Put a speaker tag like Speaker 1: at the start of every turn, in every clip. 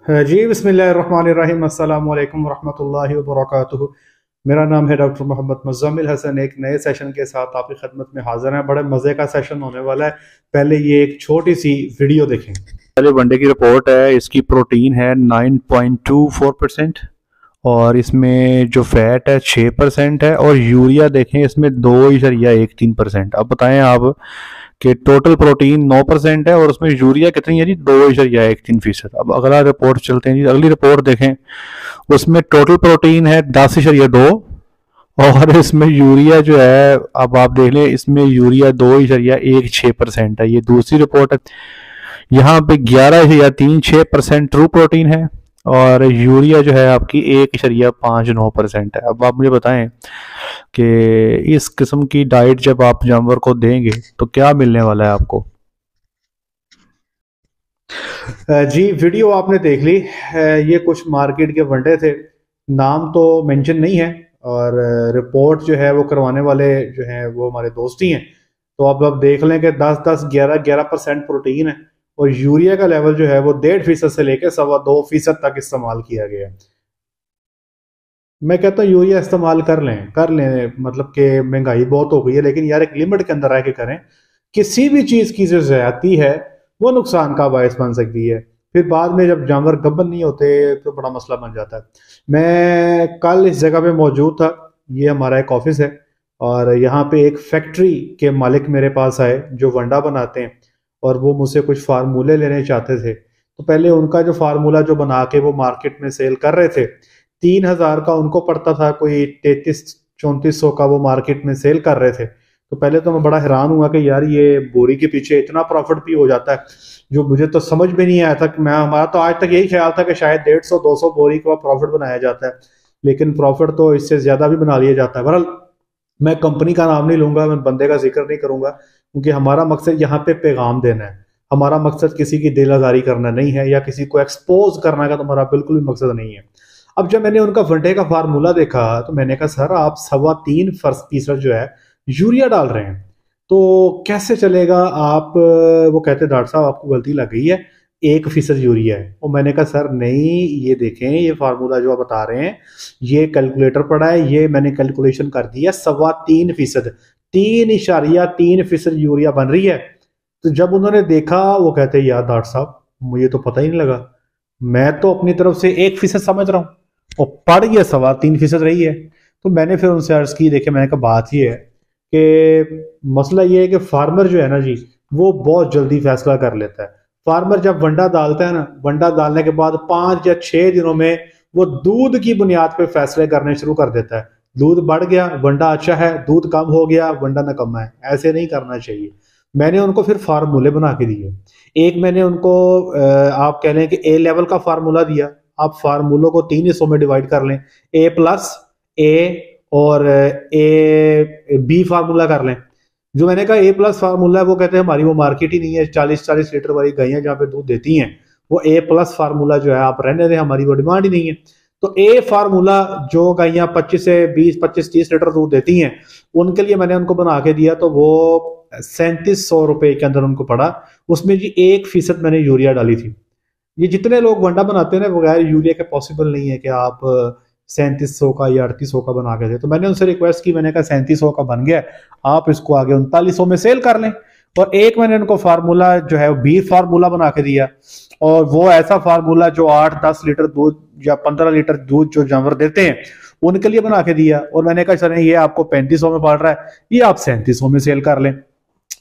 Speaker 1: जी बिस्मिल्लाहिर्रहमानिर्रहीम अस्सलामु अलैकुम वरहमतुल्लाहि वबरकातुहू। मेरा नाम है डॉक्टर मोहम्मद मुज़म्मिल हसन। एक नए सेशन के साथ आपकी खदमत में हाजिर हैं। बड़े मज़े का सेशन होने वाला है। पहले ये एक छोटी सी वीडियो देखें।
Speaker 2: पहले वनडे की रिपोर्ट है। इसकी प्रोटीन है 9.24% और इसमें जो फैट है 6% है और यूरिया देखें इसमें 2.13%। अब बताएं आप कि टोटल प्रोटीन 9% है और उसमें यूरिया कितनी है जी 2.13%। अब अगला रिपोर्ट चलते हैं जी। अगली रिपोर्ट देखें, उसमें टोटल प्रोटीन है 10.2 और इसमें यूरिया जो है, अब आप देख लें, इसमें यूरिया 2.16% है। ये दूसरी रिपोर्ट है। यहाँ पे 11.36% ट्रू प्रोटीन है और यूरिया जो है आपकी 1.59% है। अब आप मुझे बताएं कि इस किस्म की डाइट जब आप जानवर को देंगे तो क्या मिलने वाला है आपको।
Speaker 1: जी वीडियो आपने देख ली। ये कुछ मार्केट के वनडे थे, नाम तो मेंशन नहीं है और रिपोर्ट जो है वो करवाने वाले जो हैं वो हमारे दोस्त ही हैं। तो अब देख लें कि 10-10, 11-11% प्रोटीन है और यूरिया का लेवल जो है वो 1.5% से लेकर 2.25% तक इस्तेमाल किया गया है। मैं कहता हूँ यूरिया इस्तेमाल कर लें, मतलब कि महंगाई बहुत हो गई है, लेकिन यार एक लिमिट के अंदर रह के करें। किसी भी चीज़ की जो ज्यादती है वो नुकसान का बायस बन सकती है। फिर बाद में जब जानवर गब्बन नहीं होते तो बड़ा मसला बन जाता है। मैं कल इस जगह पे मौजूद था। ये हमारा एक ऑफिस है और यहाँ पे एक फैक्ट्री के मालिक मेरे पास आए जो वंडा बनाते हैं और वो मुझसे कुछ फार्मूले लेने चाहते थे। तो पहले उनका जो फार्मूला जो बना के वो मार्केट में सेल कर रहे थे, 3,000 का उनको पड़ता था, कोई 3300-3400 का वो मार्केट में सेल कर रहे थे। तो पहले तो मैं बड़ा हैरान हुआ कि यार ये बोरी के पीछे इतना प्रॉफिट भी हो जाता है, जो मुझे तो समझ में नहीं आया था। कि मैं हमारा तो आज तक यही ख्याल था कि शायद 150-200 बोरी का प्रॉफिट बनाया जाता है, लेकिन प्रॉफिट तो इससे ज्यादा भी बना लिया जाता है। बहरहाल मैं कंपनी का नाम नहीं लूंगा, मैं बंदे का जिक्र नहीं करूंगा, क्योंकि हमारा मकसद यहाँ पे पैगाम देना है। हमारा मकसद किसी की दिल आजारी करना नहीं है या किसी को एक्सपोज करने का तो हमारा बिल्कुल भी मकसद नहीं है। अब जब मैंने उनका वनडे का फार्मूला देखा तो मैंने कहा सर आप 3.25% जो है यूरिया डाल रहे हैं, तो कैसे चलेगा आप। वो कहते डॉक्टर साहब आपको गलती लग गई है, 1% यूरिया है। और मैंने कहा सर नहीं, ये देखें ये फार्मूला जो आप बता रहे हैं ये कैलकुलेटर पड़ा है, ये मैंने कैलकुलेशन कर दिया 3.25%, 3.3% यूरिया बन रही है। तो जब उन्होंने देखा वो कहते यार डॉक्टर साहब मुझे तो पता ही नहीं लगा, मैं तो अपनी तरफ से 1% समझ रहा हूँ और पड़ ये 3.25% रही है। तो मैंने फिर उनसे अर्ज की, देखे मैंने कहा बात ये है कि मसला ये है कि फार्मर जो है ना जी वो बहुत जल्दी फैसला कर लेता है। फार्मर जब वंडा डालता है ना, वंडा डालने के बाद 5 या 6 दिनों में वो दूध की बुनियाद पे फैसले करने शुरू कर देता है। दूध बढ़ गया वंडा अच्छा है, दूध कम हो गया वंडा नकम्मा है। ऐसे नहीं करना चाहिए। मैंने उनको फिर फार्मूले बना के दिए। एक मैंने उनको आप कह लें कि ए लेवल का फार्मूला दिया। आप फार्मूलों को 3 हिस्सों में डिवाइड कर लें, A+, ए और ए बी फार्मूला कर लें। जो मैंने कहा A+ फार्मूला है वो कहते हैं हमारी वो मार्केट ही नहीं है, 40-40 लीटर वाली गायें जहाँ पे दूध देती हैं वो A+ फार्मूला जो है आप रहने दें, हमारी वो डिमांड ही नहीं है। तो ए फार्मूला जो गायें 25 से 20, 25-30 लीटर दूध देती हैं उनके लिए मैंने उनको बना के दिया। तो वो 3700 रुपए के अंदर उनको पड़ा। उसमें जी 1% मैंने यूरिया डाली थी। ये जितने लोग वंडा बनाते हैं ना बगैर यूरिया के पॉसिबल नहीं है कि आप 3700 का या 3800 का बना के दे। तो मैंने उनसे रिक्वेस्ट की, मैंने कहा 3700 का बन गया, आप इसको आगे 3900 में सेल कर लें। और एक मैंने उनको फार्मूला जो है बी फार्मूला बना के दिया और वो ऐसा फार्मूला जो 8-10 लीटर दूध या 15 लीटर दूध जो जानवर देते हैं उनके लिए बना के दिया। और मैंने कहा सर ये आपको 3500 में पड़ रहा है, ये आप 3700 में सेल कर लें।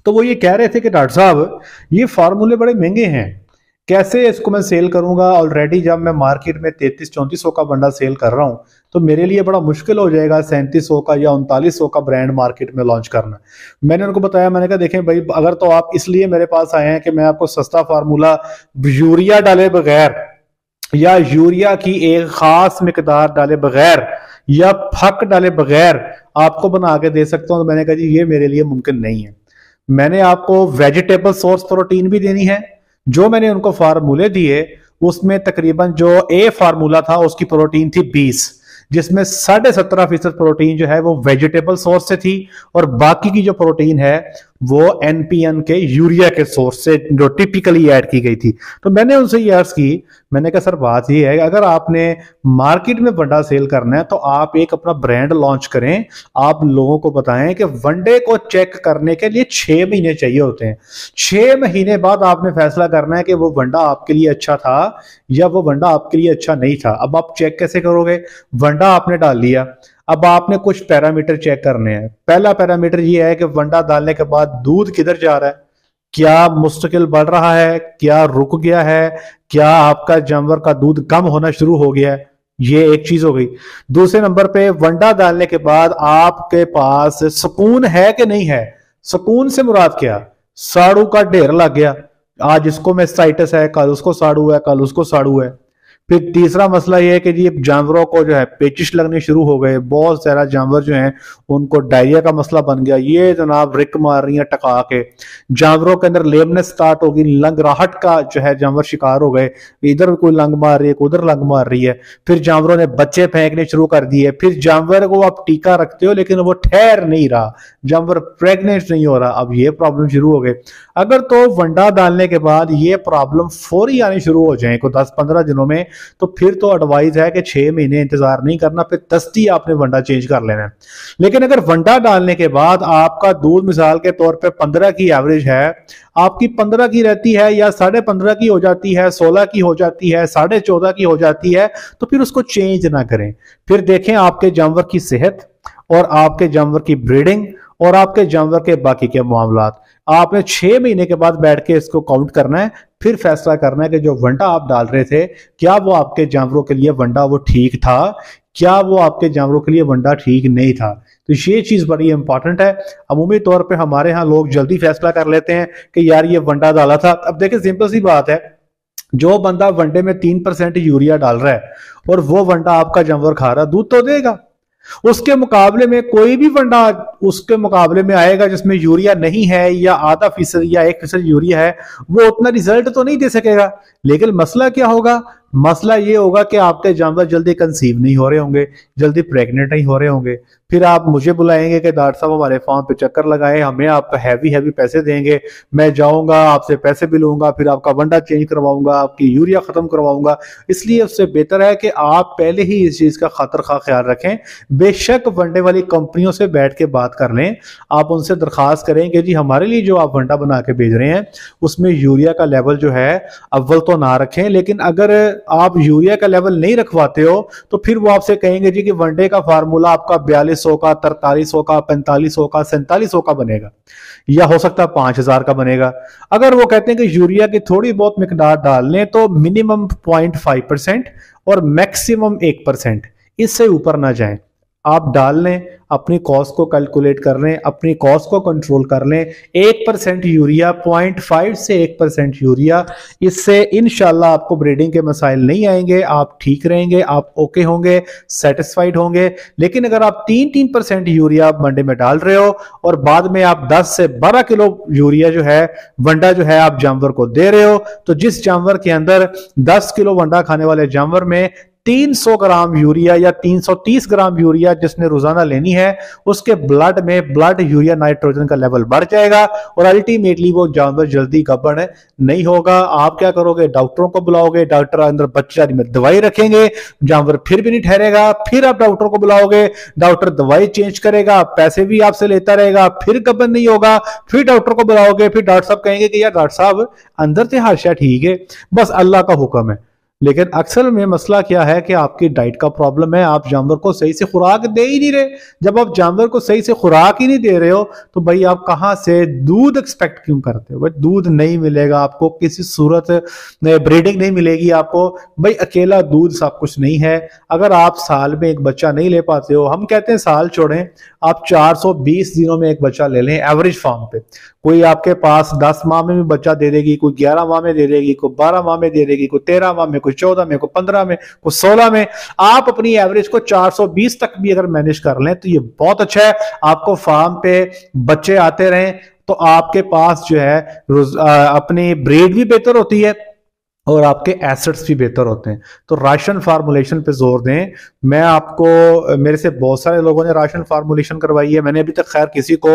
Speaker 1: तो वो ये कह रहे थे कि डॉक्टर साहब ये फार्मूले बड़े महंगे हैं, कैसे इसको मैं सेल करूंगा। ऑलरेडी जब मैं मार्केट में 33-3400 का बंडा सेल कर रहा हूं तो मेरे लिए बड़ा मुश्किल हो जाएगा 3700 का या 3900 का ब्रांड मार्केट में लॉन्च करना। मैंने उनको बताया, मैंने कहा देखें भाई अगर तो आप इसलिए मेरे पास आए हैं कि मैं आपको सस्ता फार्मूला यूरिया डाले बगैर या यूरिया की एक खास मिकदार डाले बगैर या फक डाले बगैर आपको बना के दे सकता हूं, तो मैंने कहा जी ये मेरे लिए मुमकिन नहीं है। मैंने आपको वेजिटेबल सोर्स प्रोटीन भी देनी है। जो मैंने उनको फार्मूले दिए उसमें तकरीबन जो ए फार्मूला था उसकी प्रोटीन थी 20, जिसमें 17.5% प्रोटीन जो है वो वेजिटेबल सोर्स से थी और बाकी की जो प्रोटीन है वो एनपीएन के यूरिया के सोर्स से जो टिपिकली ऐड की गई थी। तो मैंने उनसे ये अर्ज की, मैंने कहा सर बात ये है कि अगर आपने मार्केट में वनडा सेल करना है तो आप एक अपना ब्रांड लॉन्च करें, आप लोगों को बताएं कि वनडे को चेक करने के लिए 6 महीने चाहिए होते हैं। 6 महीने बाद आपने फैसला करना है कि वो वनडा आपके लिए अच्छा था या वो वनडा आपके लिए अच्छा नहीं था। अब आप चेक कैसे करोगे? वनडा आपने डाल लिया, अब आपने कुछ पैरामीटर चेक करने हैं। पहला पैरामीटर ये है कि वनडा डालने के बाद दूध किधर जा रहा है, क्या मुस्तकिल बढ़ रहा है, क्या रुक गया है, क्या आपका जानवर का दूध कम होना शुरू हो गया है। ये एक चीज हो गई। दूसरे नंबर पे वंडा डालने के बाद आपके पास सुकून है कि नहीं है। सुकून से मुराद क्या? साड़ू का ढेर लग गया, आज इसको मेस्टाइटिस है, कल उसको साड़ू है, कल उसको साड़ू है। फिर तीसरा मसला यह है कि जी जानवरों को जो है पेचिश लगने शुरू हो गए, बहुत सारा जानवर जो हैं उनको डायरिया का मसला बन गया, ये जनाब रिक मार रही है टका के, जानवरों के अंदर लेमनेस स्टार्ट होगी, लंगराहट का जो है जानवर शिकार हो गए, इधर कोई लंग मार रही है, उधर लंग मार रही है। फिर जानवरों ने बच्चे फेंकने शुरू कर दिए। फिर जानवर को आप टीका रखते हो लेकिन वो ठहर नहीं रहा, जानवर प्रेग्नेंट नहीं हो रहा, अब ये प्रॉब्लम शुरू हो गए। अगर तो वंडा डालने के बाद ये प्रॉब्लम फौरी आनी शुरू हो जाए को 10-15 दिनों में, तो फिर तो एडवाइस है कि 6 महीने इंतजार नहीं करना, फिर दस्ती आपने वंडा चेंज कर लेना है। लेकिन अगर वंडा डालने के बाद आपका दूध मिसाल के तौर पे 15 की एवरेज है, आपकी 15 की रहती है या 15.5 की हो जाती है, 16 की हो जाती है, 14.5 की हो जाती है, तो फिर उसको चेंज ना करें। फिर देखें आपके जानवर की सेहत और आपके जानवर की ब्रीडिंग और आपके जानवर के बाकी के मामलात। आपने 6 महीने के बाद बैठ के इसको काउंट करना है, फिर फैसला करना है कि जो वंडा आप डाल रहे थे क्या वो आपके जानवरों के लिए वंडा वो ठीक था, क्या वो आपके जानवरों के लिए वंडा ठीक नहीं था। तो ये चीज बड़ी इंपॉर्टेंट है। अमूमी तौर पे हमारे यहाँ लोग जल्दी फैसला कर लेते हैं कि यार ये वंडा डाला था। अब देखिए सिंपल सी बात है, जो बंदा वनडे में 3% यूरिया डाल रहा है और वो वंडा आपका जानवर खा रहा, दूध तो देगा। उसके मुकाबले में कोई भी वंडा उसके मुकाबले में आएगा जिसमें यूरिया नहीं है या आधा फीसद या 1% यूरिया है, वो उतना रिजल्ट तो नहीं दे सकेगा। लेकिन मसला क्या होगा? मसला ये होगा कि आपके जानवर जल्दी कंसीव नहीं हो रहे होंगे, जल्दी प्रेग्नेंट नहीं हो रहे होंगे। फिर आप मुझे बुलाएंगे कि डॉक्टर साहब हमारे फार्म पे चक्कर लगाए, हमें आप हैवी पैसे देंगे, मैं जाऊंगा आपसे पैसे भी लूंगा, फिर आपका वंडा चेंज करवाऊंगा, आपकी यूरिया खत्म करवाऊंगा। इसलिए उससे बेहतर है कि आप पहले ही इस चीज का खातर खा ख्याल रखें। बेशक वंडे वाली कंपनियों से बैठ के बात कर लें, आप उनसे दरखास्त करें कि जी हमारे लिए जो आप वंडा बना के भेज रहे हैं उसमें यूरिया का लेवल जो है अव्वल तो ना रखें, लेकिन अगर आप यूरिया का लेवल नहीं रखवाते हो तो फिर वो आपसे कहेंगे जी कि वनडे का फार्मूला आपका 4200 का, 4300 का, 4500 का, 4700 का बनेगा, या हो सकता है 5000 का बनेगा। अगर वो कहते हैं कि यूरिया की थोड़ी बहुत मिकदार डाल लें तो मिनिमम 0.5% और मैक्सिमम 1%, इससे ऊपर ना जाएं। आप डाल लें, अपनी कॉस्ट को कैलकुलेट कर लें, अपनी कॉस्ट को कंट्रोल कर लें। 1% यूरिया, 0.5 से 1% यूरिया, इससे इंशाल्लाह आपको ब्रीडिंग के मसाइल नहीं आएंगे, आप ठीक रहेंगे, आप ओके होंगे, सेटिस्फाइड होंगे। लेकिन अगर आप 3% यूरिया वनडे में डाल रहे हो और बाद में आप 10 से 12 किलो यूरिया जो है वंडा जो है आप जानवर को दे रहे हो, तो जिस जानवर के अंदर 10 किलो वंडा खाने वाले जानवर में 300 ग्राम यूरिया या 330 ग्राम यूरिया जिसने रोजाना लेनी है, उसके ब्लड में ब्लड यूरिया नाइट्रोजन का लेवल बढ़ जाएगा और अल्टीमेटली वो जानवर जल्दी गब्बर नहीं होगा। आप क्या करोगे? डॉक्टरों को बुलाओगे, डॉक्टर अंदर बच्चा में दवाई रखेंगे, जानवर फिर भी नहीं ठहरेगा, फिर आप डॉक्टर को बुलाओगे, डॉक्टर दवाई चेंज करेगा, पैसे भी आपसे लेता रहेगा, फिर गब्बर नहीं होगा, फिर डॉक्टर को बुलाओगे, फिर डॉक्टर साहब कहेंगे कि यार डॉक्टर साहब अंदर से हादसा ठीक है, बस अल्लाह का हुक्म है। लेकिन अक्सर में मसला क्या है कि आपकी डाइट का प्रॉब्लम है, आप जानवर को सही से खुराक दे ही नहीं रहे। जब आप जानवर को सही से खुराक ही नहीं दे रहे हो तो भाई आप कहां से दूध एक्सपेक्ट क्यों करते हो? भाई दूध नहीं मिलेगा आपको, किसी सूरत ब्रीडिंग नहीं मिलेगी आपको। भाई अकेला दूध सब कुछ नहीं है। अगर आप साल में एक बच्चा नहीं ले पाते हो, हम कहते हैं साल छोड़ें, आप 420 दिनों में एक बच्चा ले लें एवरेज फार्म पे। कोई आपके पास 10 माह में भी बच्चा दे देगी, कोई 11 माह में दे देगी, कोई 12 माह में दे देगी, कोई 13 माह में, कोई 14 में, कोई 15 में, कोई 16 में। आप अपनी एवरेज को 420 तक भी अगर मैनेज कर लें तो ये बहुत अच्छा है। आपको फार्म पे बच्चे आते रहें तो आपके पास जो है अपनी ब्रीड भी बेहतर होती है, और आपके एसेट्स भी बेहतर होते हैं। तो राशन फार्मूलेशन पे जोर दें। मैं आपको, मेरे से बहुत सारे लोगों ने राशन फार्मूलेशन करवाई है, मैंने अभी तक खैर किसी को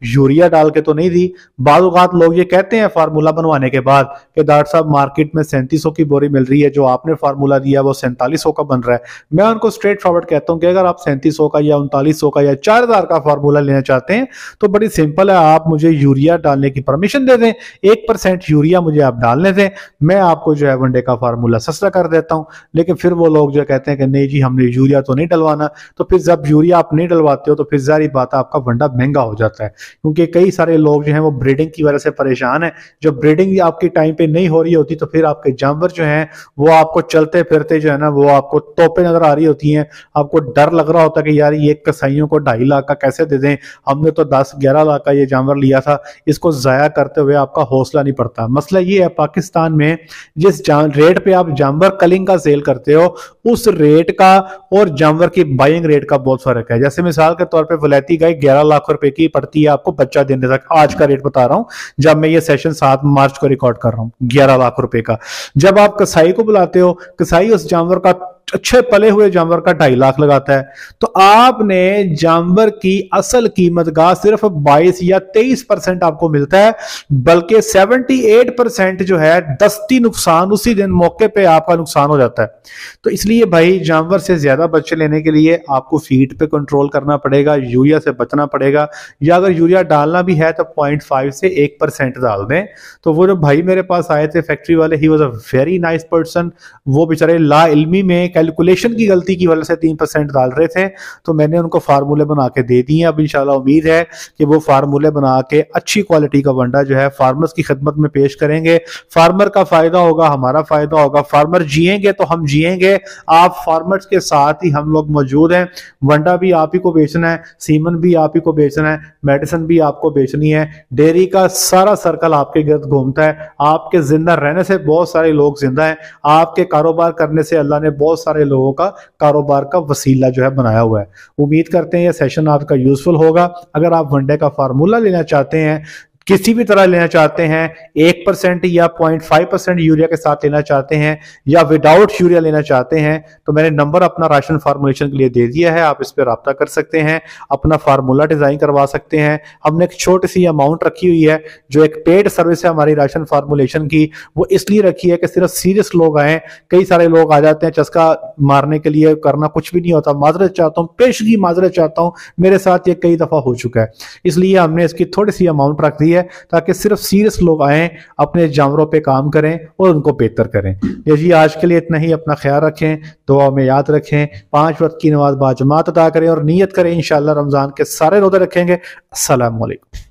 Speaker 1: यूरिया डाल के तो नहीं दी। बाद औक़ात लोग ये कहते हैं फार्मूला बनवाने के बाद कि डॉक्टर साहब मार्केट में 3700 की बोरी मिल रही है, जो आपने फार्मूला दिया वो 4700 का बन रहा है। मैं उनको स्ट्रेट फॉरवर्ड कहता हूँ कि अगर आप 3700 का या 3900 का या 4000 का फार्मूला लेना चाहते हैं तो बड़ी सिंपल है, आप मुझे यूरिया डालने की परमिशन दे दें, 1% यूरिया मुझे आप डालने दें, मैं आपको जो है वनडे का फार्मूला सस्ता कर देता हूं। लेकिन फिर वो लोग जो कहते हैं कि नहीं जी हमने यूरिया तो नहीं डलवाना, तो फिर जब यूरिया आप नहीं डलवाते हो तो फिर जारी बात है आपका वनडा महंगा हो जाता है, क्योंकि कई सारे लोग जो हैं वो ब्रीडिंग की वजह से परेशान है। जब ब्रीडिंग आपकी टाइम पे नहीं हो रही होती तो फिर आपके जानवर जो हैं वो आपको चलते फिरते जो है ना वो आपको तोपे नजर आ रही होती हैं, आपको डर लग रहा होता है कि यार ये कसाईयों को 2.5 लाख का कैसे दे दें, हमने तो 10-11 लाख का ये जानवर लिया था, इसको जाया करते हुए आपका हौसला नहीं पड़ता। मसला ये है पाकिस्तान में जिस रेट पे आप जानवर कलिंग का सेल करते हो उस रेट का और जानवर की बाइंग रेट का बहुत फर्क है। जैसे मिसाल के तौर पे वलैती गाय 11 लाख रुपए की पड़ती है आपको बच्चा देने तक, आज का रेट बता रहा हूं जब मैं ये सेशन 7 मार्च को रिकॉर्ड कर रहा हूं, 11 लाख रुपए का। जब आप कसाई को बुलाते हो, कसाई उस जानवर का, अच्छे पले हुए जानवर का 2.5 लाख लगाता है, तो आपने जानवर की असल कीमत का सिर्फ 22 या 23% आपको मिलता है, बल्कि 78% जो है दस्ती नुकसान उसी दिन मौके पे आपका नुकसान हो जाता है। तो इसलिए भाई जानवर से ज्यादा बच्चे लेने के लिए आपको फीड पे कंट्रोल करना पड़ेगा, यूरिया से बचना पड़ेगा, या अगर यूरिया डालना भी है तो 0.5 से 1% डाल दें। तो वो जो भाई मेरे पास आए थे फैक्ट्री वाले, he was a very nice person, वो बेचारे ला इल्मी में कैलकुलेशन की गलती की वजह से 3% डाल रहे थे, तो मैंने उनको फार्मूले बना के दे दिए। अब इंशाल्लाह उम्मीद है कि वो फार्मूले बना के अच्छी क्वालिटी का वंडा जो है फार्मर्स की खिदमत में पेश करेंगे। फार्मर का फायदा होगा, हमारा फायदा होगा, फार्मर जिएंगे तो हम जिएंगे। आप फार्मर्स के साथ ही हम लोग मौजूद हैं। वंडा भी आप ही को बेचना है, सीमन भी आप ही को बेचना है, मेडिसिन भी आपको बेचनी है, डेयरी का सारा सर्कल आपके गिर्द घूमता है। आपके जिंदा रहने से बहुत सारे लोग जिंदा हैं, आपके कारोबार करने से अल्लाह ने बहुत सारे लोगों का कारोबार का वसीला जो है बनाया हुआ है। उम्मीद करते हैं यह सेशन आपका यूजफुल होगा। अगर आप वनडे का फार्मूला लेना चाहते हैं, किसी भी तरह लेना चाहते हैं, 1% या 0.5% यूरिया के साथ लेना चाहते हैं, या विदाउट यूरिया लेना चाहते हैं, तो मैंने नंबर अपना राशन फार्मूलेशन के लिए दे दिया है, आप इस पर रब्ता कर सकते हैं, अपना फार्मूला डिजाइन करवा सकते हैं। हमने एक छोटी सी अमाउंट रखी हुई है जो एक पेड सर्विस है हमारी राशन फार्मूलेशन की, वो इसलिए रखी है कि सिर्फ सीरियस लोग आए। कई सारे लोग आ जाते हैं चस्का मारने के लिए, करना कुछ भी नहीं होता। माजरत चाहता हूँ, पेशगी माजरत चाहता हूँ, मेरे साथ ये कई दफा हो चुका है, इसलिए हमने इसकी थोड़ी सी अमाउंट रख दी है ताकि सिर्फ सीरियस लोग आए, अपने जानवरों पे काम करें और उनको बेहतर करें। ये जी आज के लिए इतना ही। अपना ख्याल रखें, दुआ में याद रखें, 5 वक्त की नमाज बाजमात अदा करें और नीयत करें इंशाअल्लाह रमजान के सारे रोजे रखेंगे। अस्सलाम वालेकुम।